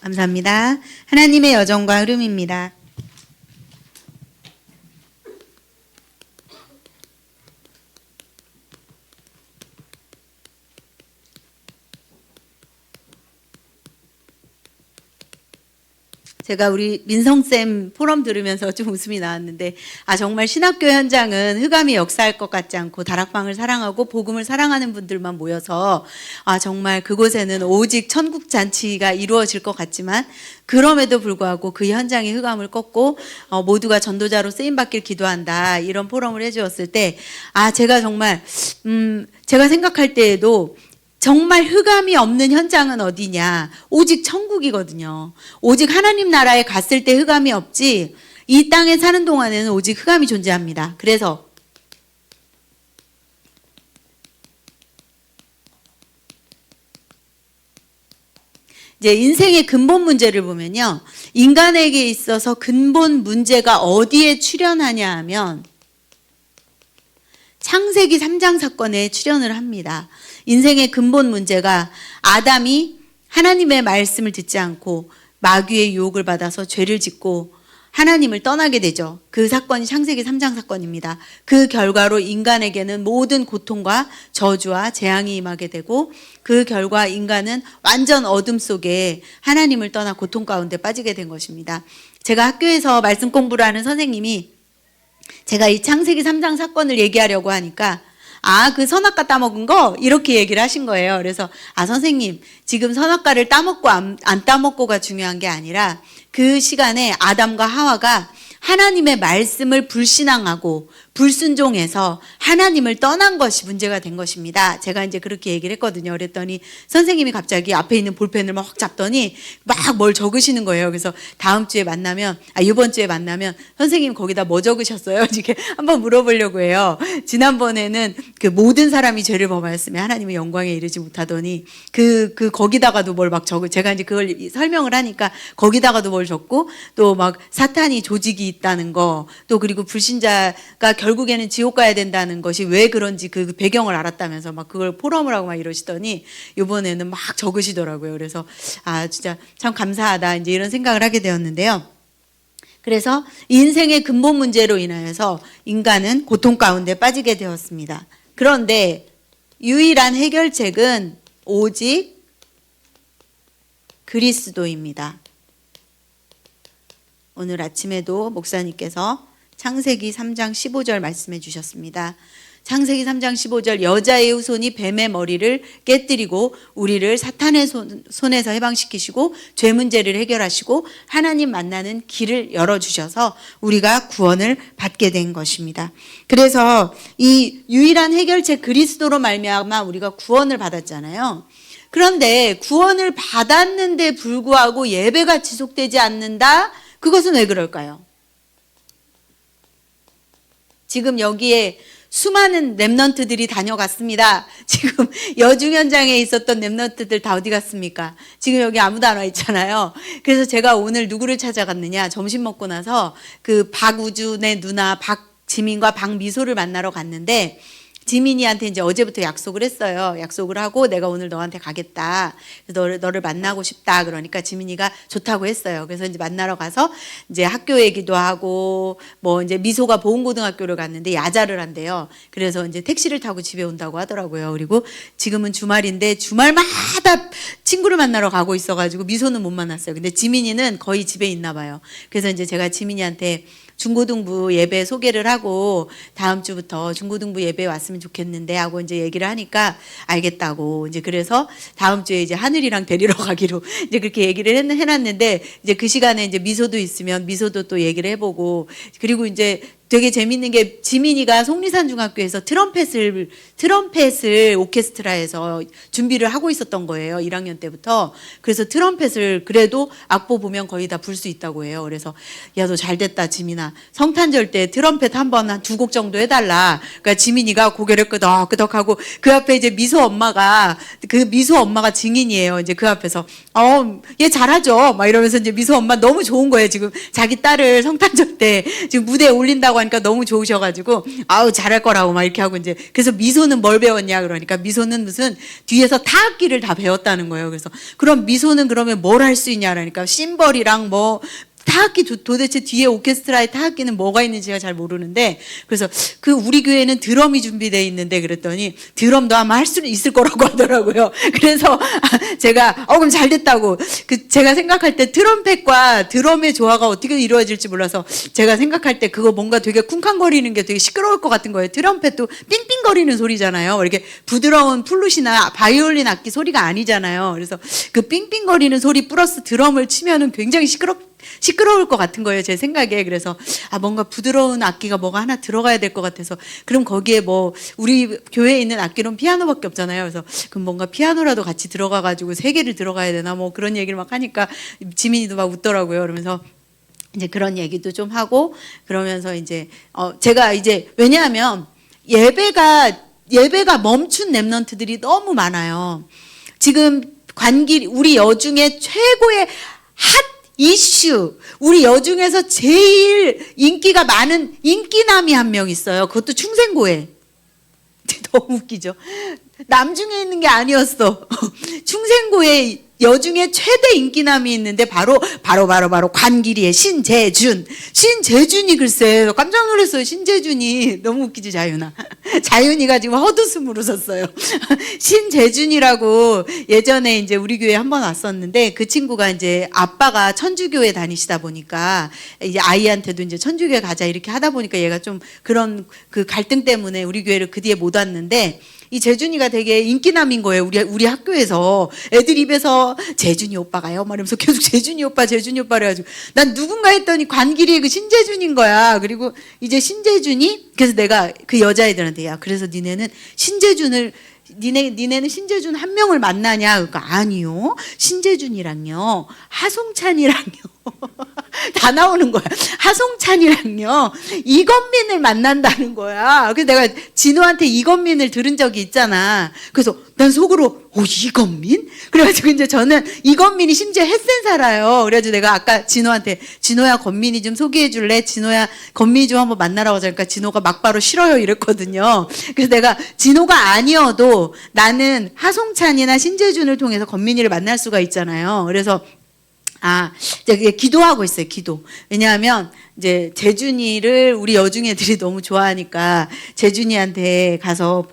감사합니다. 하나님의 여정과 흐름입니다. 제가 우리 민성쌤 포럼 들으면서 좀 웃음이 나왔는데, 정말 신학교 현장은 흑암이 역사할 것 같지 않고 다락방을 사랑하고 복음을 사랑하는 분들만 모여서 정말 그곳에는 오직 천국 잔치가 이루어질 것 같지만, 그럼에도 불구하고 그 현장의 흑암을 꺾고 모두가 전도자로 쓰임받길 기도한다, 이런 포럼을 해주었을 때 제가 정말 제가 생각할 때에도 정말 흑암이 없는 현장은 어디냐? 오직 천국이거든요. 오직 하나님 나라에 갔을 때 흑암이 없지, 이 땅에 사는 동안에는 오직 흑암이 존재합니다. 그래서 이제 인생의 근본 문제를 보면요, 인간에게 있어서 근본 문제가 어디에 출현하냐 하면 창세기 3장 사건에 출현을 합니다. 인생의 근본 문제가 아담이 하나님의 말씀을 듣지 않고 마귀의 유혹을 받아서 죄를 짓고 하나님을 떠나게 되죠. 그 사건이 창세기 3장 사건입니다. 그 결과로 인간에게는 모든 고통과 저주와 재앙이 임하게 되고, 그 결과 인간은 완전 어둠 속에 하나님을 떠나 고통 가운데 빠지게 된 것입니다. 제가 학교에서 말씀 공부를 하는 선생님이 제가 이 창세기 3장 사건을 얘기하려고 하니까 그 선악과 따먹은 거? 이렇게 얘기를 하신 거예요. 그래서 선생님, 지금 선악과를 따먹고 안 따먹고가 중요한 게 아니라 그 시간에 아담과 하와가 하나님의 말씀을 불신앙하고 불순종해서 하나님을 떠난 것이 문제가 된 것입니다. 제가 이제 그렇게 얘기를 했거든요. 그랬더니 선생님이 갑자기 앞에 있는 볼펜을 막 잡더니 막 뭘 적으시는 거예요. 그래서 다음 주에 만나면, 이번 주에 만나면 선생님 거기다 뭐 적으셨어요? 이렇게 한번 물어보려고 해요. 지난번에는 그 모든 사람이 죄를 범하였으면 하나님의 영광에 이르지 못하더니 거기다가도 뭘 막 제가 이제 그걸 설명을 하니까 거기다가도 뭘 적고, 또 막 사탄이 조직이 있다는 거, 또 그리고 불신자가 결국에는 지옥 가야 된다는 것이 왜 그런지 그 배경을 알았다면서 막 그걸 포럼을 하고 막 이러시더니 이번에는 막 적으시더라고요. 그래서 진짜 참 감사하다, 이제 이런 생각을 하게 되었는데요. 그래서 인생의 근본 문제로 인하여서 인간은 고통 가운데 빠지게 되었습니다. 그런데 유일한 해결책은 오직 그리스도입니다. 오늘 아침에도 목사님께서 창세기 3장 15절 말씀해 주셨습니다. 창세기 3장 15절, 여자의 후손이 뱀의 머리를 깨뜨리고 우리를 사탄의 손에서 해방시키시고 죄 문제를 해결하시고 하나님 만나는 길을 열어주셔서 우리가 구원을 받게 된 것입니다. 그래서 이 유일한 해결책 그리스도로 말미암아 우리가 구원을 받았잖아요. 그런데 구원을 받았는데 불구하고 예배가 지속되지 않는다? 그것은 왜 그럴까요? 지금 여기에 수많은 랩넌트들이 다녀갔습니다. 지금 여중 현장에 있었던 랩넌트들 다 어디 갔습니까? 지금 여기 아무도 안 와 있잖아요. 그래서 제가 오늘 누구를 찾아갔느냐, 점심 먹고 나서 그 박우준의 누나 박지민과 박미소를 만나러 갔는데, 지민이한테 이제 어제부터 약속을 했어요. 약속을 하고 내가 오늘 너한테 가겠다. 너를 만나고 싶다. 그러니까 지민이가 좋다고 했어요. 그래서 이제 만나러 가서 이제 학교 얘기도 하고, 뭐 이제 미소가 보은고등학교를 갔는데 야자를 한대요. 그래서 이제 택시를 타고 집에 온다고 하더라고요. 그리고 지금은 주말인데 주말마다 친구를 만나러 가고 있어가지고 미소는 못 만났어요. 근데 지민이는 거의 집에 있나 봐요. 그래서 이제 제가 지민이한테 중고등부 예배 소개를 하고 다음 주부터 중고등부 예배 왔으면 좋겠는데 하고 이제 얘기를 하니까 알겠다고, 이제 그래서 다음 주에 이제 하늘이랑 데리러 가기로 이제 그렇게 얘기를 해놨는데, 이제 그 시간에 이제 미소도 있으면 미소도 또 얘기를 해보고, 그리고 이제 되게 재밌는 게 지민이가 속리산 중학교에서 트럼펫을 오케스트라에서 준비를 하고 있었던 거예요. 1학년 때부터. 그래서 트럼펫을 그래도 악보 보면 거의 다 불 수 있다고 해요. 그래서 야, 너 잘됐다 지민아. 성탄절 때 트럼펫 한 2곡 정도 해달라. 그러니까 지민이가 고개를 끄덕끄덕하고 그 앞에 이제 미소 엄마가 증인이에요. 이제 그 앞에서 얘 잘하죠. 막 이러면서 이제 미소 엄마 너무 좋은 거예요. 지금 자기 딸을 성탄절 때 지금 무대에 올린다고 하니까 너무 좋으셔가지고 아우 잘할 거라고 막 이렇게 하고 이제 그래서 미소는 뭘 배웠냐 그러니까 미소는 무슨 뒤에서 타악기를 다 배웠다는 거예요. 그래서 그럼 미소는 그러면 뭘 할 수 있냐 그러니까 심벌이랑 뭐 타악기 도대체 뒤에 오케스트라의 타악기는 뭐가 있는지가 잘 모르는데 그래서 그 우리 교회는 드럼이 준비되어 있는데 그랬더니 드럼도 아마 할 수는 있을 거라고 하더라고요. 그래서 제가 그럼 잘 됐다고 제가 생각할 때 트럼펫과 드럼의 조화가 어떻게 이루어질지 몰라서 제가 생각할 때 그거 뭔가 되게 쿵쾅거리는 게 되게 시끄러울 것 같은 거예요. 트럼펫도 삥삥거리는 소리잖아요. 이렇게 부드러운 플룻이나 바이올린 악기 소리가 아니잖아요. 그래서 그 삥삥거리는 소리 플러스 드럼을 치면은 굉장히 시끄러울 것 같은 거예요, 제 생각에. 그래서 뭔가 부드러운 악기가 뭐가 하나 들어가야 될 것 같아서 그럼 거기에 뭐 우리 교회에 있는 악기는 피아노밖에 없잖아요. 그래서 그럼 뭔가 피아노라도 같이 들어가가지고 세 개를 들어가야 되나 뭐 그런 얘기를 막 하니까 지민이도 막 웃더라고요. 그러면서 이제 그런 얘기도 좀 하고 그러면서 이제 제가 이제 왜냐하면 예배가 멈춘 랩런트들이 너무 많아요. 지금 우리 여중에 최고의 핫 이슈, 우리 여중에서 제일 인기가 많은 인기남이 한 명 있어요. 그것도 충생고에. 너무 웃기죠. 남중에 있는 게 아니었어. 충생고에 여중에 최대 인기남이 있는데 바로 관길이의 신재준이 글쎄 깜짝 놀랐어요. 신재준이 너무 웃기지 자윤아. 자윤이가 지금 헛웃음을 웃었어요. 신재준이라고 예전에 이제 우리 교회에 한번 왔었는데 그 친구가 이제 아빠가 천주교에 다니시다 보니까 이제 아이한테도 이제 천주교에 가자 이렇게 하다 보니까 얘가 좀 그런 그 갈등 때문에 우리 교회를 그 뒤에 못 왔는데 이 재준이가 되게 인기남인 거예요. 우리 학교에서 애들 입에서 재준이 오빠가요 말하면서 계속 재준이 오빠 그래가지고 난 누군가 했더니 관길이의 그 신재준인 거야. 그리고 이제 신재준이 그래서 내가 그 여자애들한테 야 그래서 니네는 신재준을 니네는 신재준 한 명을 만나냐? 그러니까 아니요. 신재준이랑요. 하송찬이랑요. 다 나오는 거야. 하송찬이랑요. 이건민을 만난다는 거야. 그래서 내가 진호한테 이건민을 들은 적이 있잖아. 그래서 난 속으로 이건민? 그래가지고 이제 저는 이건민이 심지어 햇센 살아요. 그래가지고 내가 아까 진호한테 진호야 건민이 좀 소개해 줄래? 진호야 건민이 좀 한번 만나라고 하자니까 진호가 막바로 싫어요 이랬거든요. 그래서 내가 진호가 아니어도 나는 하송찬이나 신재준을 통해서 건민이를 만날 수가 있잖아요. 그래서 이제 기도하고 있어요, 기도. 왜냐하면 이제 재준이를 우리 여중 애들이 너무 좋아하니까 재준이한테 가서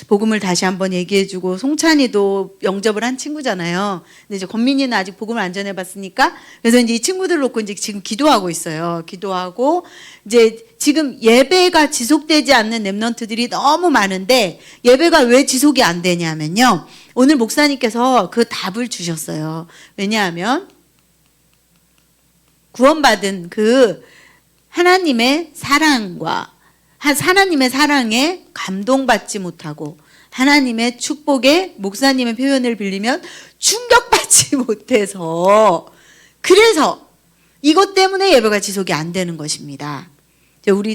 복음을 다시 한번 얘기해주고 송찬이도 영접을 한 친구잖아요. 근데 이제 건민이는 아직 복음을 안 전해봤으니까 그래서 이제 이 친구들 놓고 이제 지금 기도하고 있어요. 기도하고 이제 지금 예배가 지속되지 않는 랩런트들이 너무 많은데 예배가 왜 지속이 안 되냐면요. 오늘 목사님께서 그 답을 주셨어요. 왜냐하면 구원받은 그 하나님의 사랑과 하나님의 사랑에 감동받지 못하고 하나님의 축복에 목사님의 표현을 빌리면 충격받지 못해서 그래서 이것 때문에 예배가 지속이 안 되는 것입니다.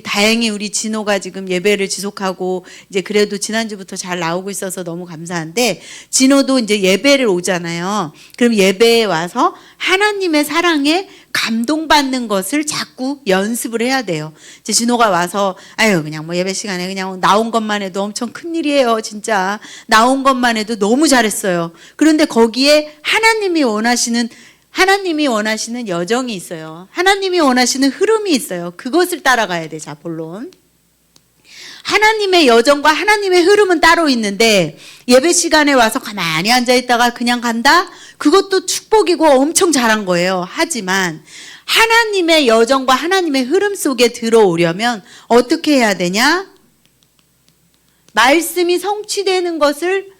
다행히 우리 진호가 지금 예배를 지속하고 이제 그래도 지난주부터 잘 나오고 있어서 너무 감사한데 진호도 이제 예배를 오잖아요. 그럼 예배에 와서 하나님의 사랑에 감동받는 것을 자꾸 연습을 해야 돼요. 이제 진호가 와서 그냥 뭐 예배 시간에 그냥 나온 것만 해도 엄청 큰일이에요. 진짜 나온 것만 해도 너무 잘했어요. 그런데 거기에 하나님이 원하시는 여정이 있어요. 하나님이 원하시는 흐름이 있어요. 그것을 따라가야 돼. 자, 본론. 하나님의 여정과 하나님의 흐름은 따로 있는데 예배 시간에 와서 가만히 앉아있다가 그냥 간다? 그것도 축복이고 엄청 잘한 거예요. 하지만 하나님의 여정과 하나님의 흐름 속에 들어오려면 어떻게 해야 되냐? 말씀이 성취되는 것을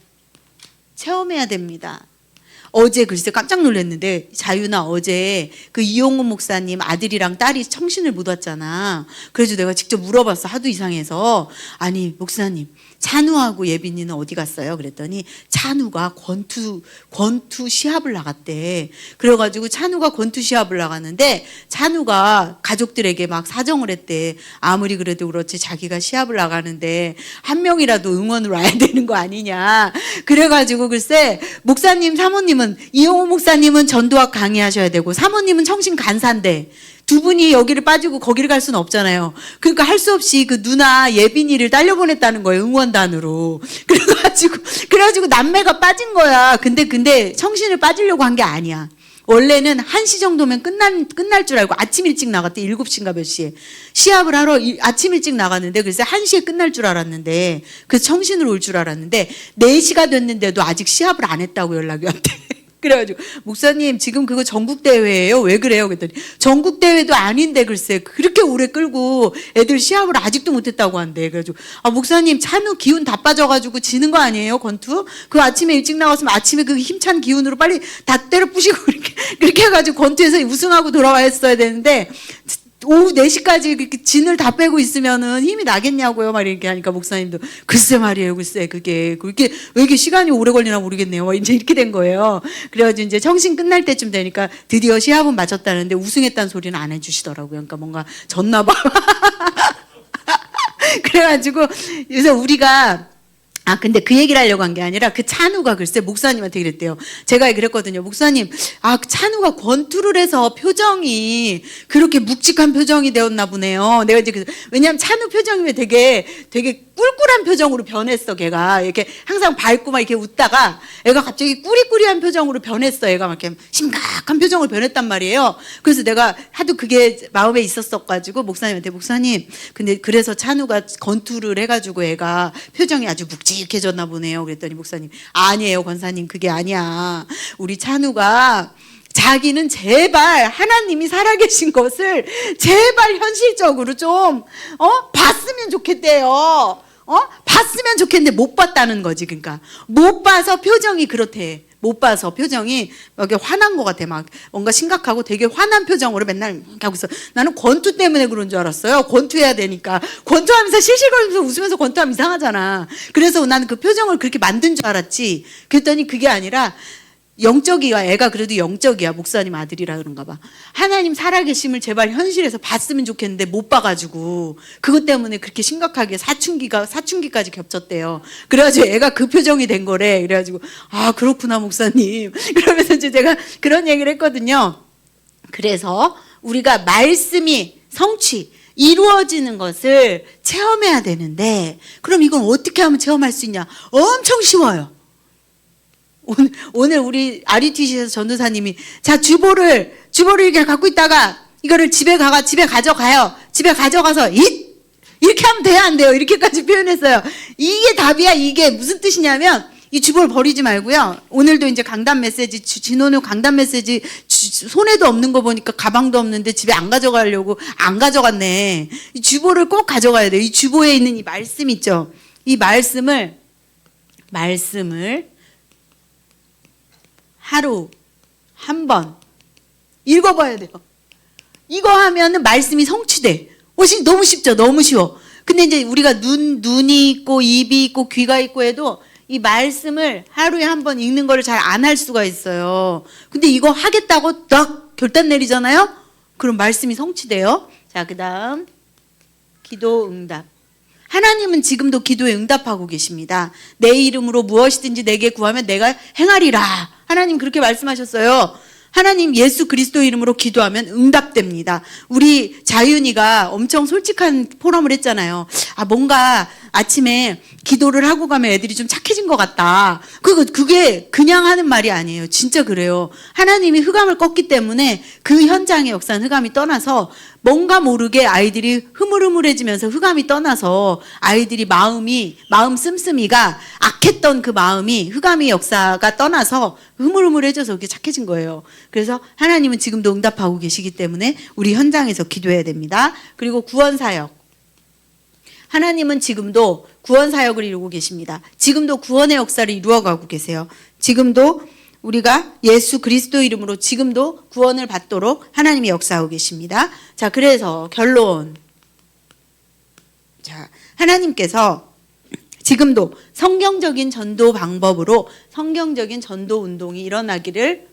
체험해야 됩니다. 어제 글쎄 깜짝 놀랐는데 자유나 어제 그 이용훈 목사님 아들이랑 딸이 청신을 못 왔잖아. 그래서 내가 직접 물어봤어. 하도 이상해서. 아니 목사님 찬우하고 예빈이는 어디 갔어요? 그랬더니 찬우가 권투 시합을 나갔대. 그래가지고 찬우가 권투 시합을 나갔는데 찬우가 가족들에게 막 사정을 했대. 아무리 그래도 그렇지 자기가 시합을 나가는데 한 명이라도 응원을 와야 되는 거 아니냐. 그래가지고 글쎄 목사님 사모님은 이용호 목사님은 전도학 강의하셔야 되고 사모님은 청신 간사인데 두 분이 여기를 빠지고 거기를 갈 수는 없잖아요. 그러니까 할 수 없이 그 누나 예빈이를 딸려보냈다는 거예요. 응원단으로. 그래가지고 남매가 빠진 거야. 근데 청신을 빠지려고 한 게 아니야. 원래는 1시 정도면 끝날 줄 알고 아침 일찍 나갔대. 7시인가 몇 시에. 시합을 하러 아침 일찍 나갔는데 글쎄 1시에 끝날 줄 알았는데 그래서 청신으로 올 줄 알았는데 4시가 됐는데도 아직 시합을 안 했다고 연락이 왔대. 그래가지고 목사님 지금 그거 전국대회예요? 왜 그래요? 그랬더니 전국대회도 아닌데 글쎄 그렇게 오래 끌고 애들 시합을 아직도 못했다고 한대. 그래가지고 목사님 찬우 기운 다 빠져가지고 지는 거 아니에요? 권투? 그 아침에 일찍 나갔으면 아침에 그 힘찬 기운으로 빨리 다 때려 부시고 그렇게 해가지고 권투에서 우승하고 돌아와 했어야 되는데 오후 4시까지 그렇게 진을 다 빼고 있으면은 힘이 나겠냐고요. 막 이렇게 하니까 목사님도 글쎄 말이에요. 글쎄 그게 왜 이렇게 시간이 오래 걸리나 모르겠네요. 이제 이렇게 된 거예요. 그래가지고 이제 청신 끝날 때쯤 되니까 드디어 시합은 마쳤다는데 우승했다는 소리는 안 해주시더라고요. 그러니까 뭔가 졌나 봐. 그래가지고 그래서 우리가 근데 그 얘기를 하려고 한 게 아니라 그 찬우가 글쎄 목사님한테 그랬대요. 제가 그랬거든요. 목사님, 찬우가 권투를 해서 표정이 그렇게 묵직한 표정이 되었나 보네요. 내가 이제 왜냐면 찬우 표정이 되게 꿀꿀한 표정으로 변했어, 걔가. 이렇게 항상 밝고 막 이렇게 웃다가 애가 갑자기 꾸리꾸리한 표정으로 변했어. 애가 막 이렇게 심각한 표정으로 변했단 말이에요. 그래서 내가 하도 그게 마음에 있었어가지고 목사님한테 목사님, 근데 그래서 찬우가 권투를 해가지고 애가 표정이 아주 묵직해졌나 보네요. 그랬더니 목사님, 아니에요, 권사님. 그게 아니야. 우리 찬우가 자기는 제발 하나님이 살아계신 것을 제발 현실적으로 좀 봤으면 좋겠대요. 봤으면 좋겠는데 못 봤다는 거지. 그러니까 못 봐서 표정이 그렇대. 못 봐서 표정이 이렇게 화난 것 같아. 막 뭔가 심각하고 되게 화난 표정으로 맨날 하고 있어. 나는 권투 때문에 그런 줄 알았어요. 권투해야 되니까. 권투하면서 실실거리면서 웃으면서 권투하면 이상하잖아. 그래서 나는 그 표정을 그렇게 만든 줄 알았지. 그랬더니 그게 아니라 영적이야. 애가 그래도 영적이야. 목사님 아들이라 그런가 봐. 하나님 살아계심을 제발 현실에서 봤으면 좋겠는데 못 봐가지고 그것 때문에 그렇게 심각하게 사춘기까지 겹쳤대요. 그래가지고 애가 그 표정이 된 거래. 그래가지고 그렇구나 목사님. 그러면서 이제 제가 그런 얘기를 했거든요. 그래서 우리가 말씀이 성취 이루어지는 것을 체험해야 되는데 그럼 이건 어떻게 하면 체험할 수 있냐? 엄청 쉬워요. 오늘 우리 RUTC에서 전도사님이 자 주보를 이렇게 갖고 있다가 이거를 집에 가져가요. 집에 가져가서 이렇게 하면 돼요, 안 돼요? 이렇게까지 표현했어요. 이게 답이야. 이게 무슨 뜻이냐면 이 주보를 버리지 말고요. 오늘도 이제 강단 메시지 진호는 강단 메시지 손에도 없는 거 보니까 가방도 없는데 집에 안 가져가려고 안 가져갔네. 이 주보를 꼭 가져가야 돼요. 이 주보에 있는 이 말씀 있죠. 이 말씀을 하루 한 번 읽어봐야 돼요. 이거 하면은 말씀이 성취돼. 너무 쉽죠? 너무 쉬워. 근데 이제 우리가 눈이 있고 입이 있고 귀가 있고 해도 이 말씀을 하루에 한 번 읽는 거를 잘 안 할 수가 있어요. 근데 이거 하겠다고 딱 결단 내리잖아요? 그럼 말씀이 성취돼요. 자, 그 다음 기도 응답. 하나님은 지금도 기도에 응답하고 계십니다. 내 이름으로 무엇이든지 내게 구하면 내가 행하리라. 하나님 그렇게 말씀하셨어요. 하나님 예수 그리스도 이름으로 기도하면 응답됩니다. 우리 자윤이가 엄청 솔직한 포럼을 했잖아요. 뭔가 아침에 기도를 하고 가면 애들이 좀 착해진 것 같다. 그게 그냥 하는 말이 아니에요. 진짜 그래요. 하나님이 흑암을 껐기 때문에 그 현장의 역사는 흑암이 떠나서 뭔가 모르게 아이들이 흐물흐물해지면서 흑암이 떠나서 아이들이 마음 씀씀이가 악했던 그 마음이 흑암의 역사가 떠나서 흐물흐물해져서 그렇게 착해진 거예요. 그래서 하나님은 지금도 응답하고 계시기 때문에 우리 현장에서 기도해야 됩니다. 그리고 구원사역. 하나님은 지금도 구원사역을 이루고 계십니다. 지금도 구원의 역사를 이루어가고 계세요. 지금도 우리가 예수 그리스도 이름으로 지금도 구원을 받도록 하나님이 역사하고 계십니다. 자, 그래서 결론. 자, 하나님께서 지금도 성경적인 전도 방법으로 성경적인 전도 운동이 일어나기를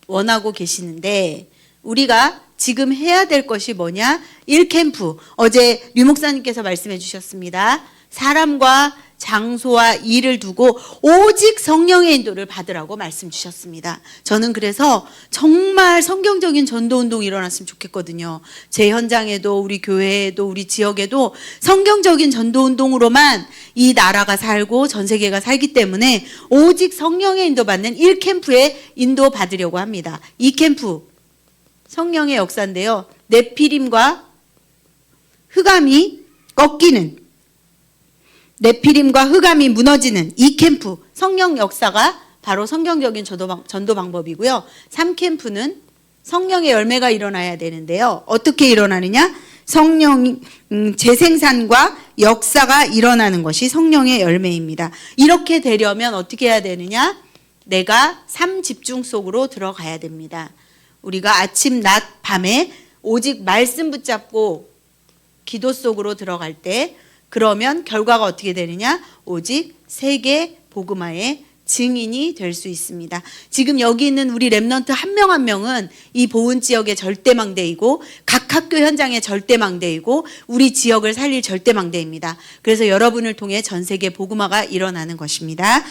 원하고 계시는데 우리가 지금 해야 될 것이 뭐냐? 1캠프. 어제 류 목사님께서 말씀해 주셨습니다. 사람과 장소와 일을 두고 오직 성령의 인도를 받으라고 말씀 주셨습니다. 저는 그래서 정말 성경적인 전도운동이 일어났으면 좋겠거든요. 제 현장에도 우리 교회에도 우리 지역에도 성경적인 전도운동으로만 이 나라가 살고 전 세계가 살기 때문에 오직 성령의 인도받는 1캠프에 인도받으려고 합니다. 2캠프 성령의 역사인데요. 네피림과 흑암이 꺾이는, 네피림과 흑암이 무너지는 이 캠프, 성령 역사가 바로 성경적인 전도 방법이고요. 3캠프는 성령의 열매가 일어나야 되는데요. 어떻게 일어나느냐? 성령 재생산과 역사가 일어나는 것이 성령의 열매입니다. 이렇게 되려면 어떻게 해야 되느냐? 내가 삶 집중 속으로 들어가야 됩니다. 우리가 아침, 낮, 밤에 오직 말씀 붙잡고 기도 속으로 들어갈 때 그러면 결과가 어떻게 되느냐? 오직 세계 복음화의 증인이 될 수 있습니다. 지금 여기 있는 우리 렘넌트 한 명 한 명은 이 보은 지역의 절대망대이고 각 학교 현장의 절대망대이고 우리 지역을 살릴 절대망대입니다. 그래서 여러분을 통해 전 세계 복음화가 일어나는 것입니다.